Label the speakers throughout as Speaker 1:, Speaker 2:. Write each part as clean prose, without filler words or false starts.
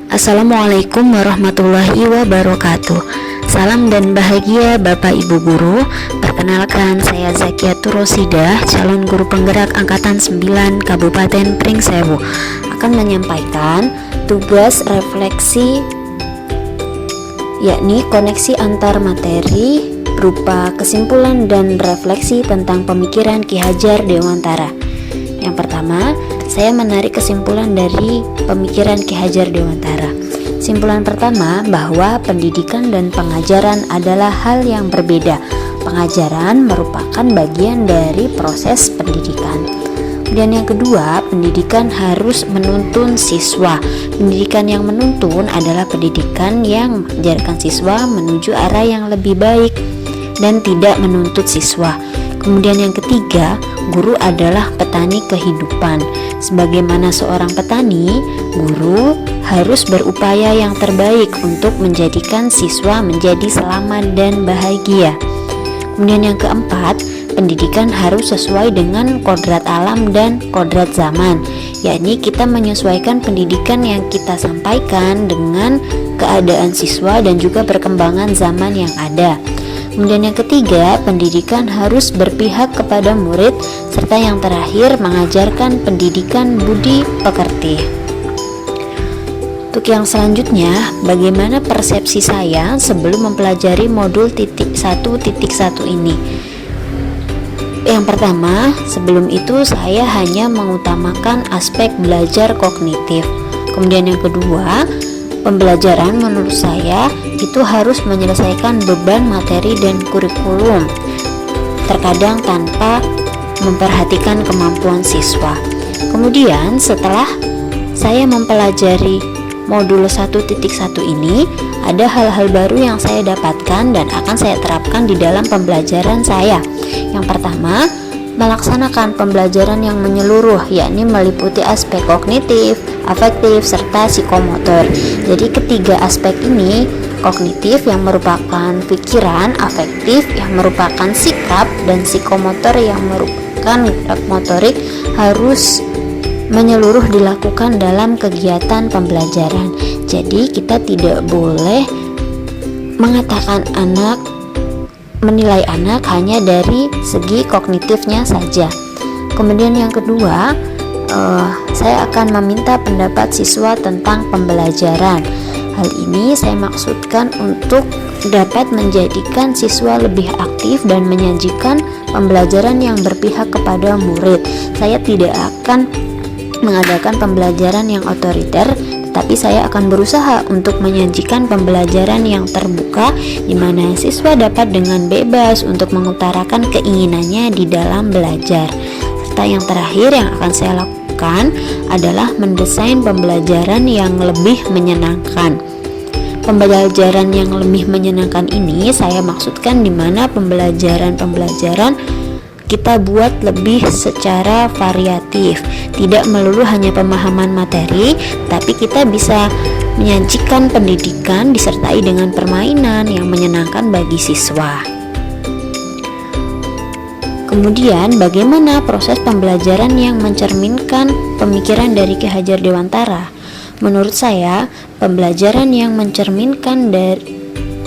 Speaker 1: Assalamualaikum warahmatullahi wabarakatuh. Salam dan bahagia Bapak Ibu Guru. Perkenalkan, saya Zakiatur Rosidah, calon guru penggerak Angkatan 9 Kabupaten Pringsewu, akan menyampaikan tugas refleksi, yakni koneksi antar materi berupa kesimpulan dan refleksi tentang pemikiran Ki Hajar Dewantara. Yang pertama, saya menarik kesimpulan dari pemikiran Ki Hajar Dewantara. Kesimpulan pertama, bahwa pendidikan dan pengajaran adalah hal yang berbeda. Pengajaran merupakan bagian dari proses pendidikan. Kemudian yang kedua, pendidikan harus menuntun siswa. Pendidikan yang menuntun adalah pendidikan yang mengajarkan siswa menuju arah yang lebih baik dan tidak menuntut siswa. Kemudian yang ketiga, guru adalah petani kehidupan. Sebagaimana seorang petani, guru harus berupaya yang terbaik untuk menjadikan siswa menjadi selamat dan bahagia. Kemudian yang keempat, pendidikan harus sesuai dengan kodrat alam dan kodrat zaman, yakni kita menyesuaikan pendidikan yang kita sampaikan dengan keadaan siswa dan juga perkembangan zaman yang ada. Kemudian yang ketiga, pendidikan harus berpihak kepada murid, serta yang terakhir mengajarkan pendidikan budi pekerti. Untuk yang selanjutnya, bagaimana persepsi saya sebelum mempelajari modul 1.1 ini? Yang pertama, sebelum itu saya hanya mengutamakan aspek belajar kognitif. Kemudian yang kedua, pembelajaran menurut saya itu harus menyelesaikan beban materi dan kurikulum, terkadang tanpa memperhatikan kemampuan siswa. Kemudian setelah saya mempelajari modul 1.1 ini, ada hal-hal baru yang saya dapatkan dan akan saya terapkan di dalam pembelajaran saya. Yang pertama, melaksanakan pembelajaran yang menyeluruh, yakni meliputi aspek kognitif, afektif, serta psikomotor. Jadi ketiga aspek ini, kognitif yang merupakan pikiran, afektif yang merupakan sikap, dan psikomotor yang merupakan motorik, harus menyeluruh dilakukan dalam kegiatan pembelajaran. Jadi kita tidak boleh menilai anak hanya dari segi kognitifnya saja. Kemudian yang kedua, saya akan meminta pendapat siswa tentang pembelajaran. Hal ini saya maksudkan untuk dapat menjadikan siswa lebih aktif dan menyajikan pembelajaran yang berpihak kepada murid. Saya tidak akan mengadakan pembelajaran yang otoriter, tetapi saya akan berusaha untuk menyajikan pembelajaran yang terbuka, di mana siswa dapat dengan bebas untuk mengutarakan keinginannya di dalam belajar. Serta yang terakhir yang akan saya lakukan adalah mendesain pembelajaran yang lebih menyenangkan. Pembelajaran yang lebih menyenangkan ini saya maksudkan di mana pembelajaran kita buat lebih secara variatif, tidak melulu hanya pemahaman materi, tapi kita bisa menyajikan pendidikan disertai dengan permainan yang menyenangkan bagi siswa. Kemudian, bagaimana proses pembelajaran yang mencerminkan pemikiran dari Ki Hajar Dewantara? Menurut saya, pembelajaran yang mencerminkan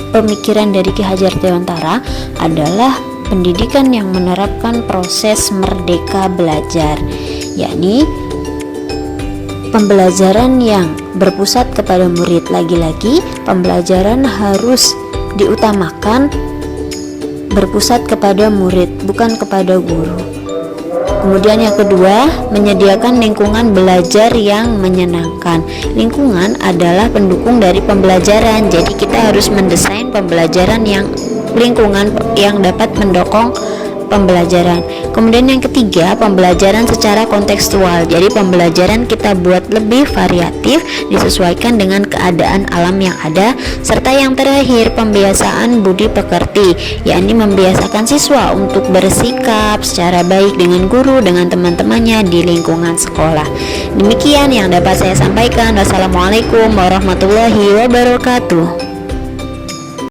Speaker 1: pemikiran dari Ki Hajar Dewantara adalah pendidikan yang menerapkan proses merdeka belajar, yakni pembelajaran yang berpusat kepada murid. Lagi-lagi, pembelajaran harus diutamakan berpusat kepada murid, bukan kepada guru. Kemudian yang kedua, menyediakan lingkungan belajar yang menyenangkan. Lingkungan adalah pendukung dari pembelajaran, jadi kita harus mendesain pembelajaran lingkungan yang dapat mendukung pembelajaran. Kemudian yang ketiga, pembelajaran secara kontekstual. Jadi pembelajaran kita buat lebih variatif, disesuaikan dengan keadaan alam yang ada. Serta yang terakhir, pembiasaan budi pekerti, yakni membiasakan siswa untuk bersikap secara baik dengan guru, dengan teman-temannya di lingkungan sekolah. Demikian yang dapat saya sampaikan. Wassalamualaikum warahmatullahi wabarakatuh.